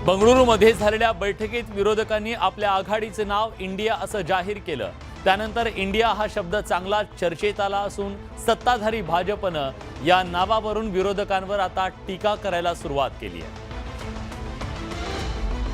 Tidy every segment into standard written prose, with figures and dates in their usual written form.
बंगळुरूमध्ये झालेल्या बैठकीत विरोधकांनी आपल्या आघाडीचे नाव इंडिया असं जाहीर केलं। त्यानंतर इंडिया हा शब्द चांगला चर्चेत आला असून सत्ताधारी भाजपनं या नावावरून विरोधकांवर आता टीका करायला सुरुवात केली आहे।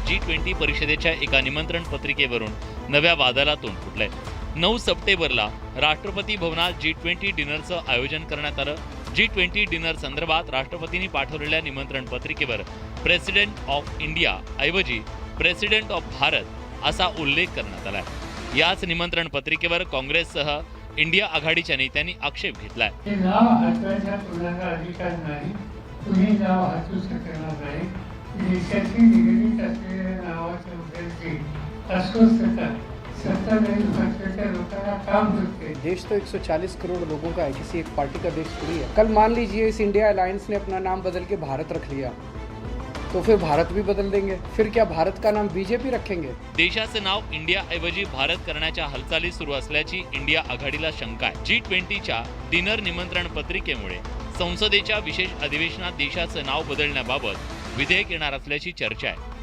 G20 परिषदेच्या एका निमंत्रण पत्रिकेवरून नव्या वादाला तोंड फुटलंय। 9 सप्टेंबरला राष्ट्रपती भवनात G20 डिनरचं आयोजन करण्यात आलं। G20 डिनर संदर्भात राष्ट्रपतींनी पाठवलेल्या निमंत्रण पत्रिकेवर प्रेसिडेंट ऑफ इंडिया ऐवजी प्रेसिडेंट ऑफ भारत असा उल्लेख करण्यात आलाय। याच निमंत्रण पत्रिकेवर काँग्रेससह इंडिया आघाडीच्या नेत्यांनी आक्षेप घेतलाय। नाव हटवायचा कोणाला अधिकार नाही, कुणी नाव हटवू शकणार नाही। देशाची निगडीत असलेल्या नावाच्या उद्देशाची अस्वस्थता सत्ताधारी भाजपच्या लोकांना काम होते। देश तो 140 करोड़ लोगों का है, किसी एक पार्टी का देश थोड़ी है। कल मान लीजिए इस इंडिया अलायंस ने अपना नाम बदल के भारत रख लिया, तो फिर भारत भी बदल देंगे, फिर क्या भारत का नाम बीजेपी रखेंगे? देशाचं नाव इंडिया ऐवजी भारत करण्याच्या हालचाली सुरू असल्याची इंडिया आघाडीला शंका आहे। G20च्या डिनर निमंत्रण पत्रिकेमुळे संसदेच्या विशेष अधिवेशनात देशाचं नाव बदलण्याबाबत विधेयक येणार असल्याची चर्चा आहे।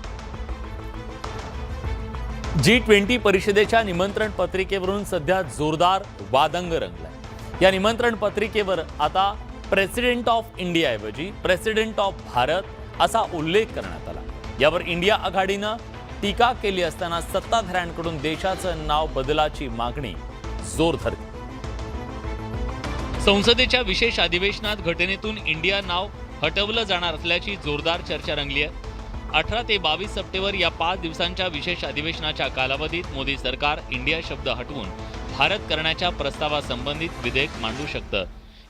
G20 परिषदेच्या निमंत्रण पत्रिकेवरून सध्या जोरदार वादंग रंगलाय। या निमंत्रण पत्रिकेवर आता प्रेसिडेंट ऑफ इंडिया ऐवजी प्रेसिडेंट ऑफ भारत असा उल्लेख करण्यात आला। यावर इंडिया आघाडीनं टीका केली असताना सत्ताधाऱ्यांकडून देशाचं नाव बदलाची मागणी जोर धरली। संसदेच्या विशेष अधिवेशनात घटनेतून इंडिया नाव हटवलं जाणार असल्याची जोरदार चर्चा रंगली आहे। 18 ते 22 सप्टेंबर या 5 दिवसांच्या विशेष अधिवेशनाच्या कालावधीत मोदी सरकार इंडिया शब्द हटवून भारत करण्याच्या प्रस्तावासंबंधित विधेयक मांडू शकतं।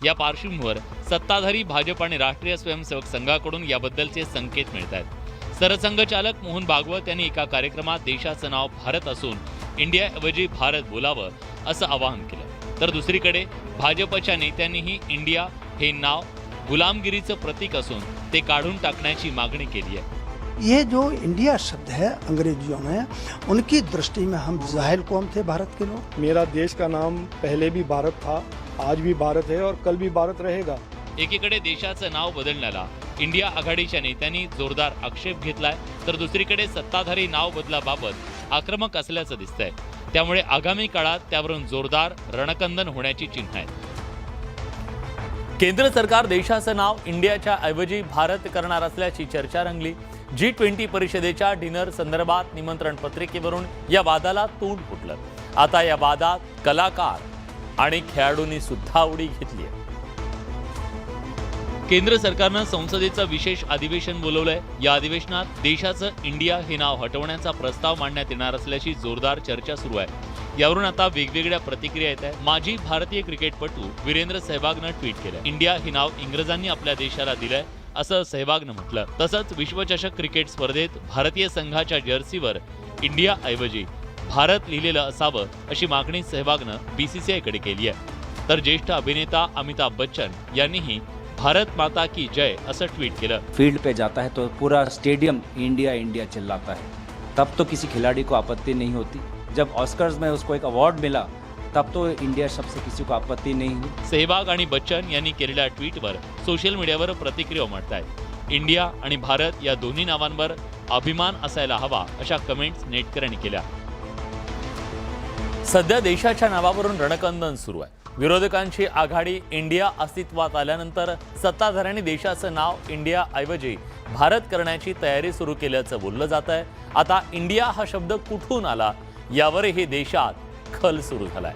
या पार्श्वभूमीवर सत्ताधारी भाजप आणि राष्ट्रीय स्वयंसेवक संघाकडून याबद्दलचे संकेत मिळत आहेत। सरसंघचालक मोहन भागवत यांनी एका कार्यक्रमात देशाचं नाव भारत असून इंडियाऐवजी भारत बोलावं असं आवाहन केलं। तर दुसरीकडे भाजपच्या नेत्यांनीही इंडिया हे नाव गुलामगिरीचं प्रतीक असून ते काढून टाकण्याची मागणी केली आहे। ये जो इंडिया शब्द है अंग्रेजियों में, उनकी दृष्टि में हम जाहिल कौम थे भारत के लोग। मेरा देश का नाम पहले भी भारत था, आज भी भारत है और कल भी भारत रहेगा। एकीकडे देशाचं नाव बदलण्याला इंडिया आघाडीच्या नेत्यांनी जोरदार आक्षेप घेतलाय, तर दुसरीकडे सत्ताधारी नाव बदलाबाबत आक्रमक असल्याचं दिसतंय। त्यामुळे आगामी काळात त्यावरून जोरदार रणकंदन होण्याची चिन्ह आहेत। केंद्र सरकार देशाचं नाव इंडियाच्या ऐवजी भारत करणार असल्याची चर्चा रंगली। G20 परिषदेच्या डिनर संदर्भात निमंत्रण पत्रिकेवरून या वादाला तोंड फुटलं। आता या वादात कलाकार आणि खेळाडूंनी सुद्धा उडी घेतली आहे। केंद्र सरकारनं संसदेचं विशेष अधिवेशन बोलवलंय। या अधिवेशनात देशाचं इंडिया हे नाव हटवण्याचा प्रस्ताव मांडण्यात येणार असल्याची जोरदार चर्चा सुरू आहे। यावरून आता वेगवेगळ्या प्रतिक्रिया येत आहेत। माजी भारतीय क्रिकेटपटू वीरेंद्र सहवागनं ट्विट केलं, इंडिया हे नाव इंग्रजांनी आपल्या देशाला दिलंय असं सहवागनं म्हटलं। तसंच विश्वचषक क्रिकेट स्पर्धेत भारतीय संघाच्या जर्सीवर इंडिया ऐवजी भारत लिहिलेलं असावं अशी मागणी सहवागनं BCCIकडे केली आहे। तर ज्येष्ठ अभिनेता अमिताभ बच्चन यांनीही भारत माता की जय असं ट्वीट केलं। फील्ड पे जाता है तो पूरा स्टेडियम इंडिया इंडिया चिल्लाता है, तब तो किसी खिलाड़ी को आपत्ति नहीं होती। जब ऑस्कर्स में उसको एक अवार्ड मिला तब तो इंडिया शब्द से किसी को आपत्ति नहीं हुई। सहवाग आणि बच्चन यांनी केलेल्या ट्विटवर सोशल मीडियावर प्रतिक्रिया उमटतायत। इंडिया आणि भारत या दोन्ही नावांवर अभिमान असायला हवा अशा कमेंट्स नेटकऱ्यांनी केल्या। सध्या देशाच्या नावावरून रणकंदन सुरू आहे। विरोधकांची आघाडी इंडिया अस्तित्वात आल्यानंतर सत्ताधाऱ्यांनी देशाचं नाव इंडिया ऐवजी भारत करण्याची तयारी सुरू केल्याचं बोललं जात आहे। आता इंडिया हा शब्द कुठून आला यावरही देशात खल सुरू झालाय।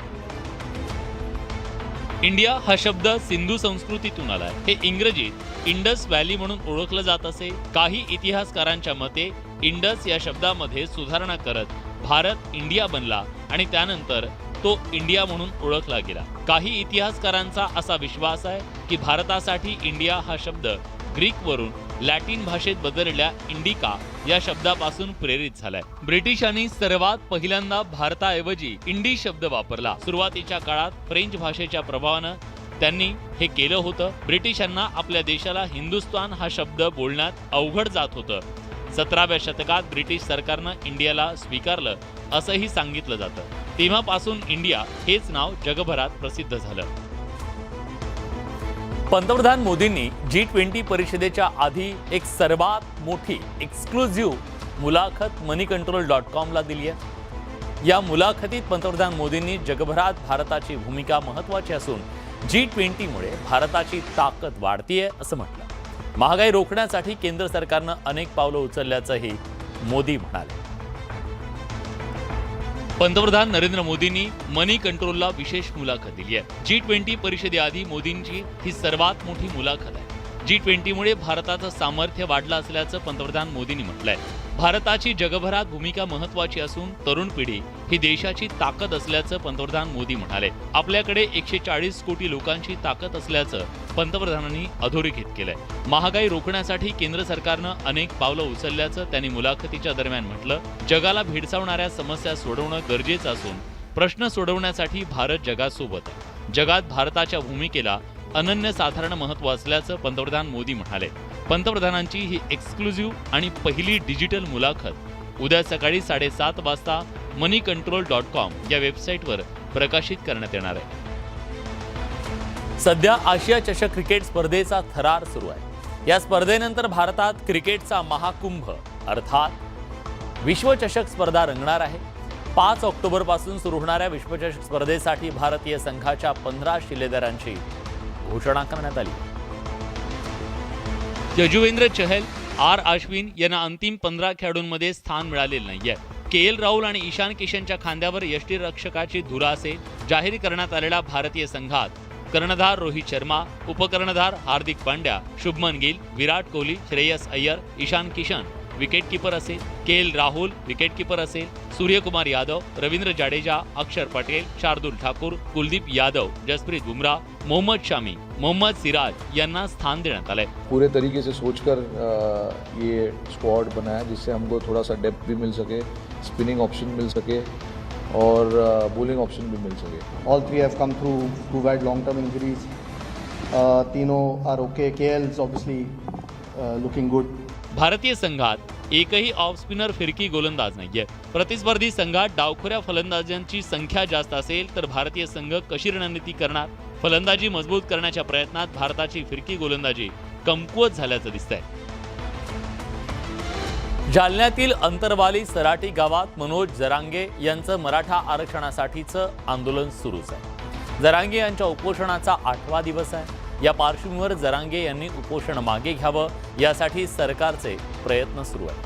इंडिया हा शब्द सिंधू संस्कृतीतून आलाय। हे इंग्रजीत इंडस व्हॅली म्हणून ओळखलं जात असे। काही इतिहासकारांच्या मते इंडस या शब्दामध्ये सुधारणा करत भारत इंडिया बनला आणि त्यानंतर तो इंडिया म्हणून ओळखला गेला। काही इतिहासकारांचा असा विश्वास आहे की भारतासाठी इंडिया हा शब्द ग्रीकवरून लॅटिन भाषेत बदललेल्या इंडिका या शब्दापासून प्रेरित झालाय। ब्रिटिशांनी सर्वात पहिल्यांदा भारताऐवजी इंडी शब्द वापरला। सुरुवातीच्या काळात फ्रेंच भाषेच्या प्रभावानं त्यांनी हे केलं होतं। ब्रिटिशांना आपल्या देशाला हिंदुस्तान हा शब्द बोलण्यात अवघड जात होतं। 17व्या शतकात ब्रिटिश सरकारनं इंडियाला स्वीकारलं असंही सांगितलं जातं। तेव्हापासून इंडिया हेच नाव जगभरात प्रसिद्ध झालं। पंतप्रधान मोदींनी G20 परिषदेच्या आधी एक सर्वात मोठी एक्सक्लुझिव्ह मुलाखत moneycontrol.com ला दिली आहे. या मुलाखतीत पंतप्रधान मोदींनी जगभरात भारताची भूमिका महत्त्वाची असून G20मुळे भारताची ताकद वाढतीये असं म्हटलं. महागाई रोखण्यासाठी केंद्र सरकारनं अनेक पावलं उचलल्याचंही मोदी म्हणाले. पंतप्रधान नरेंद्र मोदींनी मनी कंट्रोलला विशेष मुलाखत दिली आहे. G20 परिषदेआधी मोदींची ही सर्वात मोठी मुलाखत आहे. G20मुळे भारताचं सामर्थ्य वाढलं असल्याचं पंतप्रधान मोदींनी म्हटलंय. भारताची जगभरात भूमिका महत्त्वाची असून तरुण पिढी ही देशाची ताकद असल्याचं पंतप्रधान मोदी म्हणाले. आपल्याकडे 140 कोटी लोकांची ताकद असल्याचं पंतप्रधानांनी अधोरेखित केलंय. महागाई रोखण्यासाठी केंद्र सरकारनं अनेक पावलं उचलल्याचं त्यांनी मुलाखतीच्या दरम्यान म्हटलं. जगाला भेडसावणाऱ्या समस्या सोडवणं गरजेचं असून प्रश्न सोडवण्यासाठी भारत जगासोबत आहे. जगात भारताच्या भूमिकेला अनन्यसाधारण महत्त्व असल्याचं पंतप्रधान मोदी म्हणाले. पंतप्रधानांची ही एक्सक्लुझिव्ह आणि पहिली डिजिटल मुलाखत उद्या सकाळी 7:30 वाजता moneycontrol.com या वेबसाईटवर प्रकाशित करण्यात येणार आहे. सध्या आशिया चषक क्रिकेट स्पर्धेचा थरार सुरू आहे. या स्पर्धेनंतर भारतात क्रिकेटचा महाकुंभ अर्थात विश्वचषक स्पर्धा रंगणार आहे. 5 ऑक्टोबरपासून सुरू होणाऱ्या विश्वचषक स्पर्धेसाठी भारतीय संघाच्या 15 शिलेदारांची घोषणा करण्यात आली. यजुवेंद्र चहल, आर अश्विन यांना अंतिम 15 खेळाडूंमध्ये स्थान मिळालेलं नाहीये. KL राहुल आणि ईशान किशनच्या खांद्यावर यष्टिरक्षकाची धुरा असेल. जाहीर करण्यात आलेल्या भारतीय संघात कर्णधार रोहित शर्मा, उपकर्णधार हार्दिक पांड्या, शुभमन गिल, विराट कोहली, श्रेयस अय्यर, ईशान किशन विकेटकीपर असेल. KL राहुल विकेटकीपर असेल. सूर्यकुमार यादव, रवींद्र जाडेजा, अक्षर पटेल, शार्दुल ठाकूर, कुलदीप यादव, जसप्रीत बुमराह, मोहम्मद शामी, मोहम्मद सिराज यांना स्थान देण्यात आलंय. पूरे तरीके से सोचकर ये स्क्वाड बनाया जिससे हमको थोड़ा सा डेप्थ भी मिल सके, स्पिनिंग ऑप्शन मिल सके और बॉलिंग ऑप्शन भी मिल सके. All three have come through 2 bad long-term injuries. तीनों are okay. KL is obviously looking good. भारतीय संघात एकही ऑफ स्पिनर फिरकी गोलंदाज नाहीये. प्रतिस्पर्धी संघात डावखोऱ्या फलंदाजांची संख्या जास्त असेल तर भारतीय संघ कशी रणनीती करणार? फलंदाजी मजबूत करण्याच्या प्रयत्नात भारताची फिरकी गोलंदाजी कमकुवत झाल्याचं दिसतंय. जालन्यातील अंतरवाली सराटी गावात मनोज जरांगे यांचं मराठा आरक्षणासाठीचं आंदोलन सुरूच आहे. जरांगे यांच्या उपोषणाचा 8वा दिवस आहे. या पार्श्वभूमीवर जरांगे यांनी उपोषण मागे घ्यावं यासाठी सरकारचे प्रयत्न सुरू आहेत.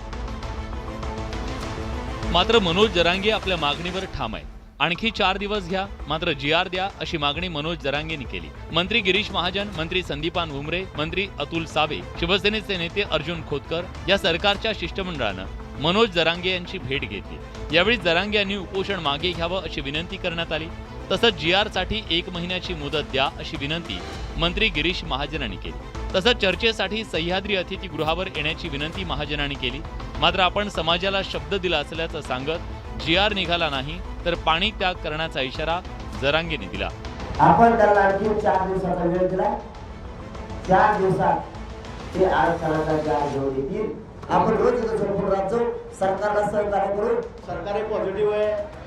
मात्र मनोज जरांगे आपल्या मागणीवर ठाम आहे. आणखी 4 दिवस घ्या, मात्र GR द्या अशी मागणी मनोज जरांगेंनी केली. मंत्री गिरीश महाजन, मंत्री संदीपान भुमरे, मंत्री अतुल सावे, शिवसेनेचे नेते अर्जुन खोतकर या सरकारच्या शिष्टमंडळानं मनोज जरांगे यांची भेट घेतली. यावेळी जरांगे यांनी उपोषण मागे घ्यावं अशी विनंती करण्यात आली. तसंच GR साठी 1 महिन्याची मुदत द्या अशी विनंती मंत्री गिरीश महाजनांनी केली. तसंच चर्चेसाठी सह्याद्री अतिथीगृहावर येण्याची विनंती महाजनांनी केली. मात्र आपण समाजाला शब्द दिला असल्याचं सांगत GR निघाला नाही तर पाणी त्याग करण्याचा इशारा जरांगेंनी दिला. आपण त्याला आणखी 4 दिवसाचा वेळ दिला. 4 दिवसात ते आरक्षणाचा GR घेऊन येतील. आपण रोज पुढे राहतो, सरकारला सहकार्य करू. सरकार पॉझिटिव्ह आहे.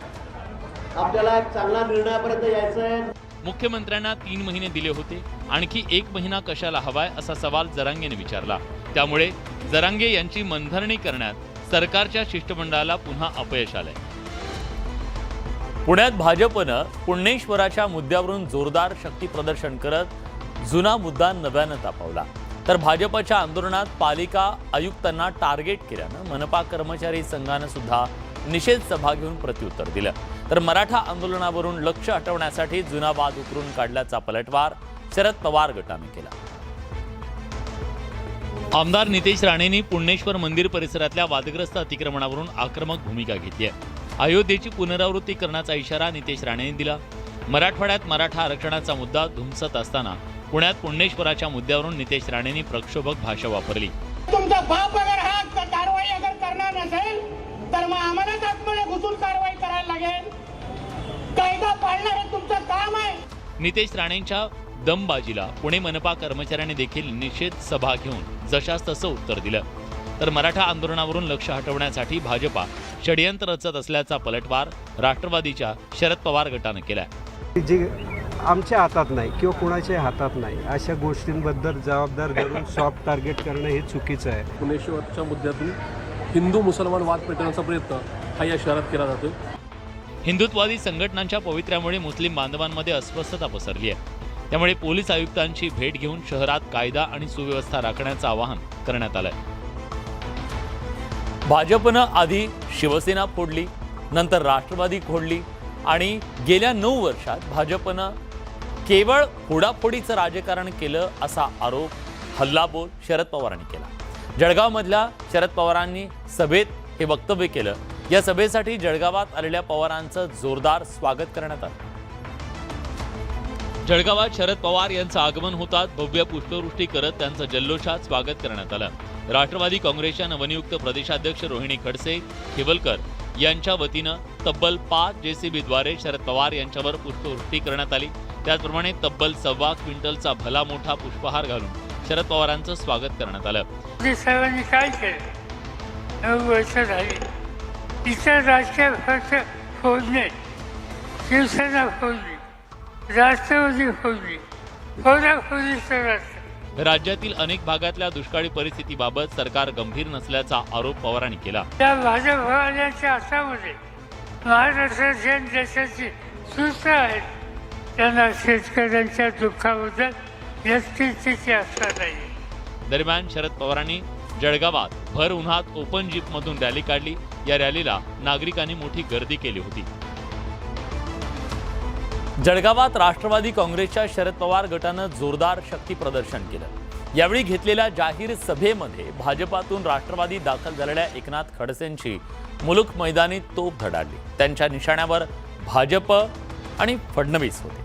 आपल्याला चांगला निर्णयापर्यंत यायचं आहे. मुख्यमंत्र्यांना 3 महिने दिले होते, आणखी 1 महिना कशाला हवाय असा सवाल जरांगेने विचारला. त्यामुळे जरांगे यांची मनधरणी करण्यात सरकारच्या शिष्टमंडळाला पुन्हा अपयश आलंय. पुण्यात भाजपनं पुणेश्वराच्या मुद्द्यावरून जोरदार शक्ती प्रदर्शन करत जुना मुद्दा नव्यानं तापवला. तर भाजपच्या आंदोलनात पालिका आयुक्तांना टार्गेट केल्यानं मनपा कर्मचारी संघानं सुद्धा निषेध सभा घेऊन प्रत्युत्तर दिलं. तर मराठा आंदोलनावरून लक्ष हटवण्यासाठी जुना वाद उकरून काढल्याचा पलटवार शरद पवार गटाने केला. आमदार नितेश राणेंनी पुणेश्वर मंदिर परिसरातल्या वादग्रस्त अतिक्रमणावरून आक्रमक भूमिका घेतली आहे. अयोध्येची पुनरावृत्ती करण्याचा इशारा नितेश राणेंनी दिला. मराठवाड्यात मराठा आरक्षणाचा मुद्दा धुमसत असताना पुण्यात पुणेश्वराच्या मुद्द्यावरून नितेश राणेंनी प्रक्षोभक भाषा वापरली. तुमचा बाप अगर हा कारवाई अगर करणार नसेल तर मग आम्हालाच आतमध्ये घुसून कारवाई करायला लागेल. कायदा पाळणं हे तुमचं काम आहे. नितेश राणेंच्या दमबाजीला पुणे मनपा कर्मचाऱ्यांनी देखील निषेध सभा घेऊन जशास तसं उत्तर दिलं. तर मराठा आंदोलनावरून लक्ष हटवण्यासाठी भाजपा षडयंत्र रचत असल्याचा पलटवार राष्ट्रवादीच्या शरद पवार गटानं केलाय. जे आमच्या हातात नाही किंवा कोणाच्या हातात नाही अशा गोष्टींबद्दल जबाबदार धरून सॉफ्ट टार्गेट करणं हे चुकीचं आहे. पुणेश्वरच्या मुद्द्यातून हिंदू मुसलमान वाद पेटवण्याचा प्रयत्न हा या शहरात केला जातोय. हिंदुत्ववादी संघटनांच्या पवित्र्यामुळे मुस्लिम बांधवांमध्ये अस्वस्थता पसरली आहे. त्यामुळे पोलीस आयुक्तांची भेट घेऊन शहरात कायदा आणि सुव्यवस्था राखण्याचं आवाहन करण्यात आलंय. भाजपनं आधी शिवसेना फोडली, नंतर राष्ट्रवादी फोडली आणि गेल्या 9 वर्षात भाजपनं केवळ फोडाफोडीचं राजकारण केलं असा आरोप हल्लाबोल शरद पवारांनी केला. जळगावमधल्या शरद पवारांनी सभेत हे वक्तव्य केलं. या सभेसाठी जळगावात आलेल्या पवारांचं जोरदार स्वागत करण्यात आलं. जळगावात शरद पवार यांचं आगमन होतात भव्य पुष्पवृष्टी करत त्यांचं जल्लोषात स्वागत करण्यात आलं. राष्ट्रवादी काँग्रेसच्या नवनियुक्त प्रदेशाध्यक्ष रोहिणी खडसे खेवलकर यांच्या वतीनं तब्बल 5 JCBद्वारे शरद पवार यांच्यावर पुष्पवृष्टी करण्यात आली. त्याचप्रमाणे तब्बल 1.25 क्विंटलचा भला मोठा पुष्पहार घालून शरद पवारांचं स्वागत करण्यात आलं. साहेबांनी काय केलं? 9 वर्ष झाली. इतर राजकीय पक्ष फोडणे, शिवसेना फोडली, राष्ट्रवादी फोडली, फोडाफोडी सरस. राज्यातील अनेक भागातल्या दुष्काळी परिस्थितीबाबत सरकार गंभीर नसल्याचा आरोप पवारांनी केला. त्या भाजपवाल्यांच्या हातामध्ये महाराष्ट्राच्या देशाची सूत्र आहेत. त्यांना शेतकऱ्यांच्या दुःखाबद्दल व्यक्तिची आस्था नाही. दरम्यान शरद पवारांनी जळगावात भर उन्हात ओपन जीपमधून रॅली काढली. या रॅलीला नागरिकांनी मोठी गर्दी केली होती. जळगावात राष्ट्रवादी काँग्रेसच्या शरद पवार गटानं जोरदार शक्ती प्रदर्शन केलं. यावेळी घेतलेल्या जाहीर सभेमध्ये भाजपातून राष्ट्रवादी दाखल झालेल्या एकनाथ खडसेंची मुलुख मैदानी तोफ धडाडली. त्यांच्या निशाण्यावर भाजप आणि फडणवीस होते.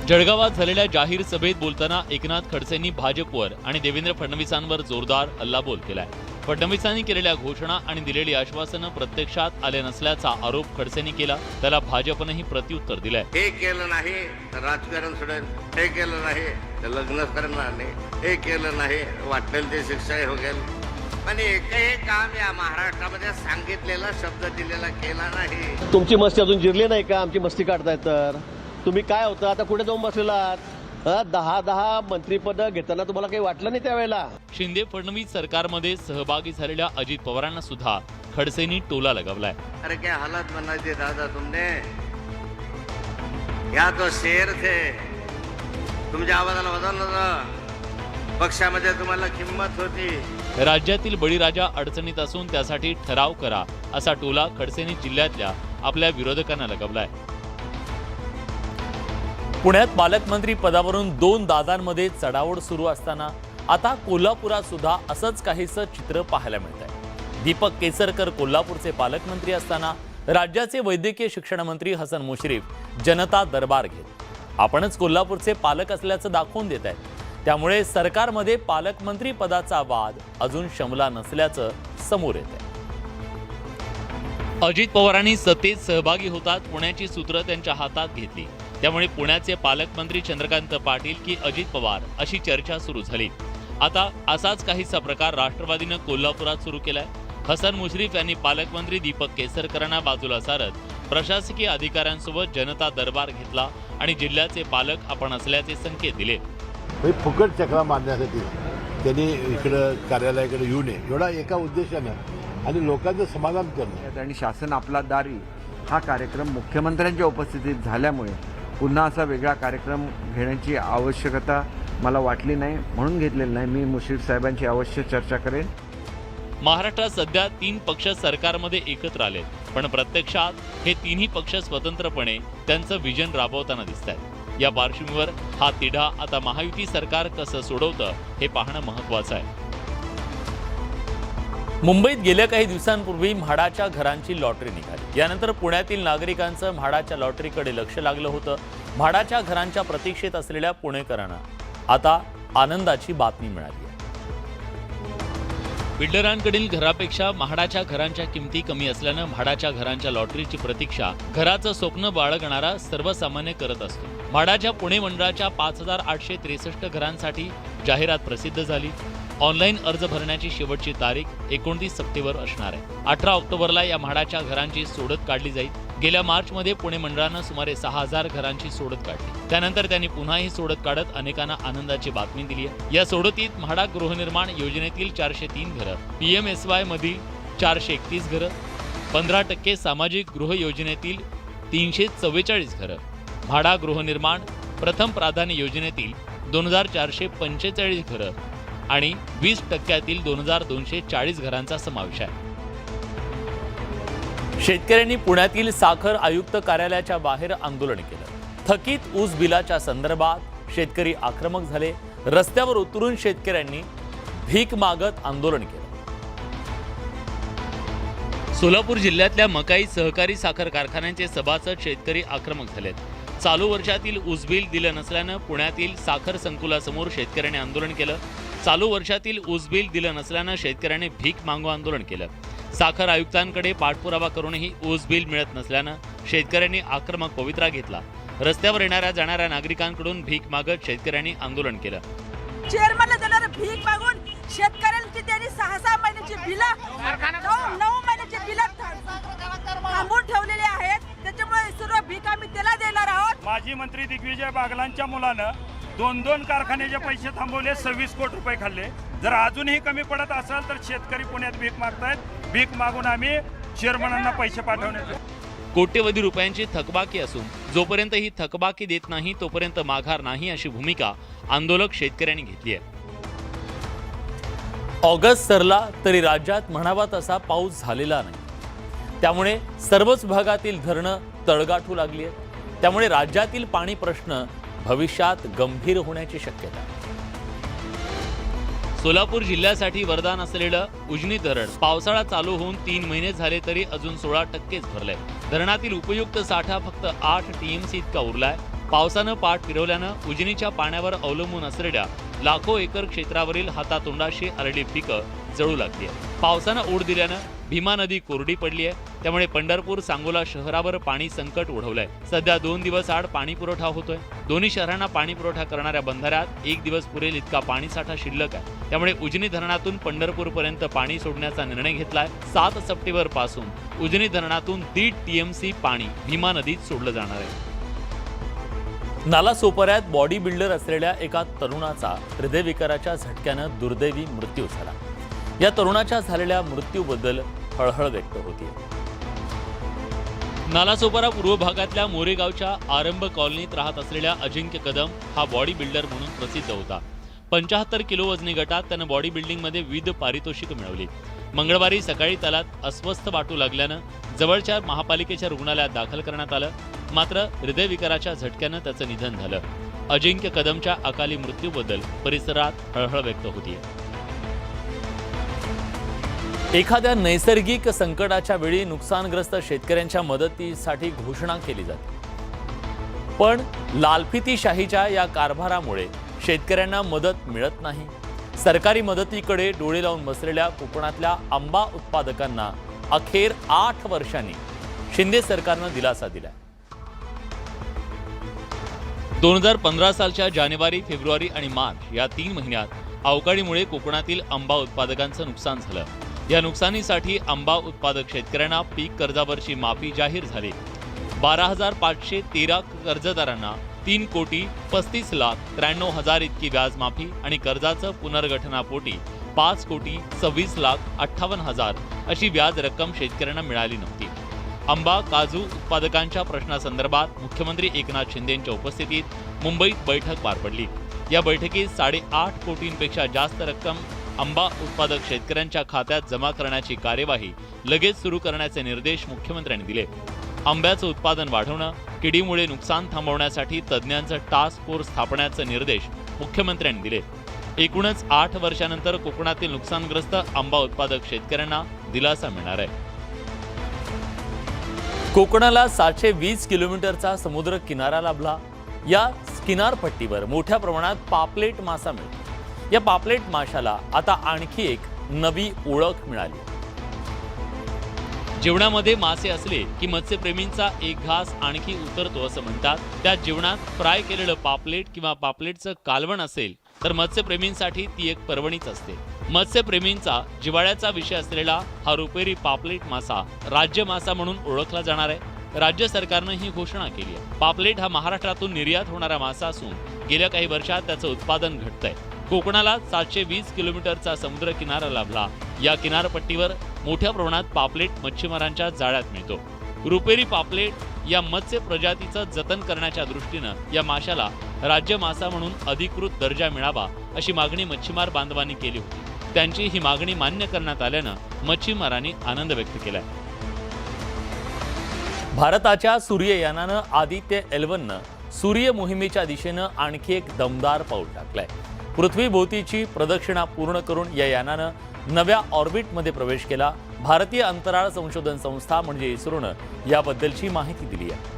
जळगावात झालेल्या जाहीर सभेत बोलताना एकनाथ खडसेंनी भाजपवर आणि देवेंद्र फडणवीसांवर जोरदार हल्लाबोल केलाय. फडणवीसांनी केलेल्या घोषणा आणि दिलेली आश्वासनं प्रत्यक्षात आले नसल्याचा आरोप खडसेंनी केला. त्याला भाजपनंही प्रत्युत्तर दिलंय. हे केलं नाही तर राजकारण सोडेल, हे केलं नाही तर लग्न करणार नाही, हे केलं नाही वाटेल ते शिक्षाही होईल. पण एकही काम या महाराष्ट्रामध्ये सांगितलेला शब्द दिलेला केला नाही. तुमची मस्ती अजून जिरली नाही का? आमची मस्ती काढताय तर तुम्ही काय होतं आता कुठे जाऊन बसलेला आहात? 10 मंत्रीपद घेताना तुम्हाला काही वाटलं नाही त्यावेळेला? शिंदे फडणवीस सरकारमध्ये सहभागी झालेल्या अजित पवारांना सुद्धा खडसेंनी टोला लगावलाय. अरे क्या हालत बना दी दादा तुमने. या तो शेर थे, तुमच्या आवाजाला वजन नव्हतं, पक्षामध्ये तुम्हाला किंमत होती. राज्यातील बळीराजा अडचणीत असून त्यासाठी ठराव करा असा टोला खडसेंनी जिल्ह्यातल्या आपल्या विरोधकांना लगावलाय. पुण्यात पालकमंत्री पदावरून 2 दादांमध्ये चढाओढ सुरू असताना आता कोल्हापुरात सुद्धा असंच काहीसं चित्र पाहायला मिळत आहे. दीपक केसरकर कोल्हापूरचे पालकमंत्री असताना राज्याचे वैद्यकीय शिक्षण मंत्री हसन मुश्रीफ जनता दरबार घेत आपणच कोल्हापूरचे पालक असल्याचं दाखवून देत आहेत. त्यामुळे सरकारमध्ये पालकमंत्री पदाचा वाद अजून शमला नसल्याचं समोर येत आहे. अजित पवारांनी सत्तेत सहभागी होतात पुण्याची सूत्र त्यांच्या हातात घेतली. त्यामुळे पुण्याचे पालकमंत्री चंद्रकांत पाटील की अजित पवार अशी चर्चा सुरू झाली. आता असाच काहीसा प्रकार राष्ट्रवादीनं कोल्हापुरात सुरू केलाय. हसन मुश्रीफ यांनी पालकमंत्री दीपक केसरकरांना बाजूला सारत प्रशासकीय अधिकाऱ्यांसोबत जनता दरबार घेतला आणि जिल्ह्याचे पालक आपण असल्याचे संकेत दिले. फुकट चक्रा मारण्यासाठी त्यांनी इकडं कार्यालयाकडे येऊ नये एवढा एका उद्देशानं आणि लोकांचं समाधान करणं. आणि शासन आपला दारी हा कार्यक्रम मुख्यमंत्र्यांच्या उपस्थितीत झाल्यामुळे पुन्हा असा वेगळा कार्यक्रम घेण्याची आवश्यकता मला वाटली नाही, म्हणून घेतलेली नाही. मी मुश्रीफ साहेबांची अवश्य चर्चा करेन. महाराष्ट्रात सध्या 3 पक्ष सरकारमध्ये एकत्र आलेत, पण प्रत्यक्षात हे तिन्ही पक्ष स्वतंत्रपणे त्यांचं विजन राबवताना दिसत आहेत. या पार्श्वभूमीवर हा तिढा आता महायुती सरकार कसं सोडवतं हे पाहणं महत्त्वाचं आहे. मुंबईत गेल्या काही दिवसांपूर्वी म्हाडाच्या घरांची लॉटरी निघाली. यानंतर पुण्यातील नागरिकांचं म्हाडाच्या लॉटरीकडे लक्ष लागलं होतं. म्हाडाच्या घरांच्या प्रतीक्षेत असलेल्या पुणेकरांना आता आनंदाची बातमी मिळाली आहे. बिल्डरांकडील घरापेक्षा म्हाडाच्या घरांच्या किमती कमी असल्यानं म्हाडाच्या घरांच्या लॉटरीची प्रतीक्षा घराचं स्वप्न बाळगणारा सर्वसामान्य करत असतो. म्हाडाच्या पुणे मंडळाच्या 5,863 घरांसाठी जाहिरात प्रसिद्ध झाली. ऑनलाईन अर्ज भरण्याची शेवटची तारीख 29 सप्टेंबर असणार आहे. 18 ऑक्टोबरला या म्हाडाच्या घरांची सोडत काढली जाईल. गेल्या मार्चमध्ये पुणे मंडळानं सुमारे 6000 घरांची सोडत काढली. त्यानंतर त्यांनी पुन्हा ही सोडत काढत अनेकांना आनंदाची बातमी दिली आहे. या सोडतीत म्हाडा गृहनिर्माण योजनेतील 403 घरं, PMSY मधील 431 घरं, 15% सामाजिक गृह योजनेतील 344 घरं, म्हाडा गृहनिर्माण प्रथम प्राधान्य योजनेतील 2445 घरं आणि 20% 2240 घरांचा समावेश आहे. शेतकऱ्यांनी पुण्यातील साखर आयुक्त कार्यालयाच्या बाहेर आंदोलन केलं. थकीत ऊस बिलाच्या संदर्भात शेतकरी आक्रमक झाले. रस्त्यावर उतरून शेतकऱ्यांनी भीक मागत आंदोलन केलं. सोलापूर जिल्ह्यातल्या मकाई सहकारी साखर कारखान्यांचे सभासद शेतकरी आक्रमक झालेत. चालू वर्षातील ऊस बिल दिलं नसल्यानं पुण्यातील साखर संकुलासमोर शेतकऱ्यांनी आंदोलन केलं. चालू वर्षातील ऊस बिल दिलं नसल्यानं शेतकऱ्यांनी भीक मागू आंदोलन केलं. साखर आयुक्तांकडे पाठपुरावा करूनही ऊस बिल मिळत नसल्यानं शेतकऱ्यांनी आक्रमक पवित्रा घेतला. रस्त्यावर येणाऱ्या जाणाऱ्या नागरिकांकडून भीक मागत शेतकऱ्यांनी आंदोलन केलं. चेअरमनला देणारे भीक मागून शेतकऱ्यांची त्यांनी 6-6 महिन्याची बिलं 9 महिन्याची बिलं थांबवून ठेवलेली आहेत. त्याच्यामुळे सर्व भीक आम्ही त्याला देणार आहोत. माजी मंत्री दिग्विजय बागलांच्या मुलानं 2 कारखान्याचे पैसे थांबवले, 26 कोटी रुपये खाल्ले. जर अजूनही कमी पडत असेल तर शेतकरी पुण्यात भीक मागतायत. भीक मागून आम्ही चेअरमनांना पैसे पाठवण्याचे. कोट्यवधी रुपयांची थकबाकी असून जोपर्यंत ही थकबाकी देत नाही तोपर्यंत माघार नाही अशी भूमिका आंदोलक शेतकऱ्यांनी घेतली आहे. ऑगस्ट सरला तरी राज्यात म्हणावा तसा पाऊस झालेला नाही. त्यामुळे सर्वच भागातील धरणं तळगाठू लागली आहेत. त्यामुळे राज्यातील पाणी प्रश्न भविष्यात गंभीर होण्याची शक्यता आहे. सोलापूर जिल्ह्यासाठी वरदान असलेलं उजनी धरण पावसाळा चालू होऊन 3 महिने झाले तरी अजून 16%च भरलंय. धरणातील उपयुक्त साठा फक्त 8 TMC इतका उरलाय. पावसानं पाठ फिरवल्यानं उजनीच्या पाण्यावर अवलंबून असलेल्या लाखो एकर क्षेत्रावरील हातातोंडाशी आलेली पिकं जळू लागली आहेत. पावसानं ओढ दिल्यानं भीमा नदी कोरडी पडली आहे. त्यामुळे पंढरपूर सांगोला शहरावर पाणी संकट ओढवलंय. सध्या 2 दिवस आड पाणी पुरवठा होतोय. दोन्ही शहरांना पाणी पुरवठा करणाऱ्या बंधाऱ्यात 1 दिवस पुरेल इतका पाणीसाठा शिल्लक आहे. त्यामुळे उजनी धरणातून पंढरपूरपर्यंत पाणी सोडण्याचा निर्णय घेतलाय. 7 सप्टेंबर पासून उजनी धरणातून 1.5 TMC पाणी भीमा नदीत सोडलं जाणार आहे. नालासोपाऱ्यात बॉडी बिल्डर असलेल्या एका तरुणाचा हृदयविकाराच्या झटक्यानं दुर्दैवी मृत्यू झाला. या तरुणाच्या झालेल्या मृत्यूबद्दल हळहळ व्यक्त होती. नालासोपारा पूर्व भागातल्या मोरेगावच्या आरंभ कॉलनीत राहत असलेल्या अजिंक्य कदम हा बॉडी बिल्डर म्हणून प्रसिद्ध होता. 75 किलो वजनी गटात त्यानं बॉडी बिल्डिंगमध्ये विविध पारितोषिकं मिळवली. मंगळवारी सकाळी त्याला अस्वस्थ वाटू लागल्यानं जवळच्या महापालिकेच्या रुग्णालयात दाखल करण्यात आलं. मात्र हृदयविकाराच्या झटक्यानं त्याचं निधन झालं. अजिंक्य कदमच्या अकाली मृत्यूबद्दल परिसरात हळहळ व्यक्त होतीये. एखाद्या नैसर्गिक संकटाच्या वेळी नुकसानग्रस्त शेतकऱ्यांच्या मदतीसाठी घोषणा केली जाते. पण लालफितीशाहीच्या या कारभारामुळे शेतकऱ्यांना मदत मिळत नाही. सरकारी मदतीकडे डोळे लावून बसलेल्या कोकणातल्या आंबा उत्पादकांना अखेर 8 वर्षांनी शिंदे सरकारनं दिलासा दिलाय. 2015 सालच्या जानेवारी, फेब्रुवारी आणि मार्च या 3 महिन्यात अवकाळीमुळे कोकणातील आंबा उत्पादकांचं नुकसान झालं. या नुकसानीसाठी आंबा उत्पादक शेतकऱ्यांना पीक कर्जावरची माफी जाहीर झाली. 12,513 कर्जदारांना 3,35,93,000 इतकी व्याज माफी आणि कर्जाचं पुनर्गठनापोटी 5,26,58,000 अशी व्याज रक्कम शेतकऱ्यांना मिळाली नव्हती. आंबा काजू उत्पादकांच्या प्रश्नासंदर्भात मुख्यमंत्री एकनाथ शिंदेंच्या उपस्थितीत मुंबईत बैठक पार पडली. या बैठकीत 8.5 कोटींपेक्षा जास्त रक्कम आंबा उत्पादक शेतकऱ्यांच्या खात्यात जमा करण्याची कार्यवाही लगेच सुरू करण्याचे निर्देश मुख्यमंत्र्यांनी दिले. आंब्याचं उत्पादन वाढवणं, किडीमुळे नुकसान थांबवण्यासाठी तज्ज्ञांचं टास्क फोर्स स्थापण्याचे निर्देश मुख्यमंत्र्यांनी दिले. एकूणच 8 वर्षानंतर कोकणातील नुकसानग्रस्त आंबा उत्पादक शेतकऱ्यांना दिलासा मिळणार आहे. कोकणाला 720 किलोमीटरचा समुद्र किनारा लाभला. या किनारपट्टीवर मोठ्या प्रमाणात पापलेट मासा मिळतो. या पापलेट माशाला आता आणखी एक नवी ओळख मिळाली. जेवणामध्ये मासे असले की मत्स्यप्रेमींचा एक घास आणखी उतरतो असं म्हणतात. त्या जेवणात फ्राय केलेलं पापलेट किंवा पापलेटचं कालवण असेल तर मत्स्यप्रेमींसाठी ती एक पर्वणीच असते. मत्स्यप्रेमींचा जिव्हाळ्याचा विषय असलेला हा रुपेरी पापलेट मासा राज्य मासा म्हणून ओळखला जाणार आहे. राज्य सरकारनं ही घोषणा केली आहे। पापलेट हा महाराष्ट्रातून निर्यात होणारा मासा असून गेल्या काही वर्षात त्याचं उत्पादन घटतंय। कोकणाला 720 किलोमीटरचा समुद्र किनारा लाभला। या किनारपट्टीवर मोठ्या प्रमाणात पापलेट मच्छीमारांच्या जाळ्यात मिळतो। रुपेरी पापलेट या मत्स्य प्रजातीचं जतन करण्याच्या दृष्टीनं या माशाला राज्य मासा म्हणून अधिकृत दर्जा मिळावा अशी मागणी मच्छीमार बांधवांनी केली होती। त्यांची ही मागणी मान्य करण्यात आल्यानं मच्छीमारांनी आनंद व्यक्त केलाय। भारताच्या सूर्ययानानं आदित्य L1नं सूर्य मोहिमेच्या दिशेनं आणखी एक दमदार पाऊल टाकलंय। पृथ्वीभोवतीची प्रदक्षिणा पूर्ण करून या यानानं नव्या ऑर्बिटमध्ये प्रवेश केला। भारतीय अंतराळ संशोधन संस्था म्हणजे इस्रोनं याबद्दलची माहिती दिली आहे।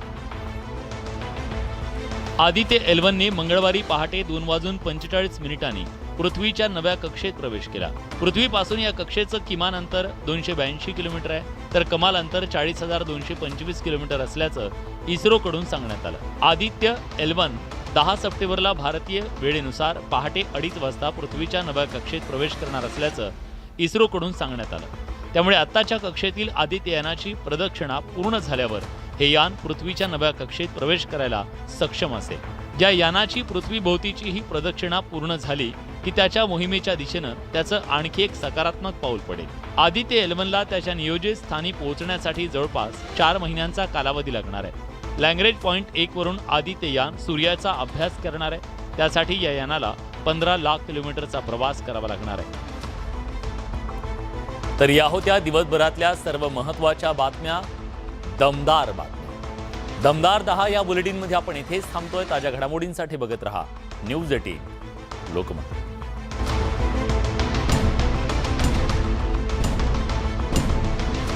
आदित्य L1ने मंगळवारी पहाटे 2:45 पृथ्वीच्या नव्या कक्षेत प्रवेश केला। पृथ्वीपासून या कक्षेचं किमान अंतर 282 किलोमीटर आहे, तर कमाल अंतर 40,225 किलोमीटर असल्याचं इस्रोकडून सांगण्यात आलं। आदित्य L1 10 सप्टेंबरला भारतीय वेळेनुसार पहाटे 2:30 वाजता पृथ्वीच्या नव्या कक्षेत प्रवेश करणार असल्याचं इस्रोकडून सांगण्यात आलं। त्यामुळे आत्ताच्या कक्षेतील आदित्य यानाची प्रदक्षिणा पूर्ण झाल्यावर हे यान पृथ्वीच्या नव्या कक्षेत प्रवेश करायला सक्षम असेल। या यानाची पृथ्वीभोवतीची ही प्रदक्षिणा पूर्ण झाली की त्याच्या मोहिमेच्या दिशेनं त्याचं आणखी एक सकारात्मक पाऊल पडेल। आदित्य L1ला त्याच्या नियोजित स्थानी पोहोचण्यासाठी जवळपास 4 महिन्यांचा कालावधी लागणार आहे। लँग्रेज पॉइंट 1 वरून आदित्य यान सूर्याचा अभ्यास करणार आहे। त्यासाठी या यानाला 15 लाख किलोमीटरचा प्रवास करावा लागणार आहे। तर या होत्या दिवसभरातल्या सर्व महत्त्वाच्या बातम्या, दमदार बातम्या। दमदार 10 या बुलेटिनमध्ये आपण इथेच थांबतोय। ताज्या घडामोडींसाठी बघत रहा न्यूज 18 लोकमत।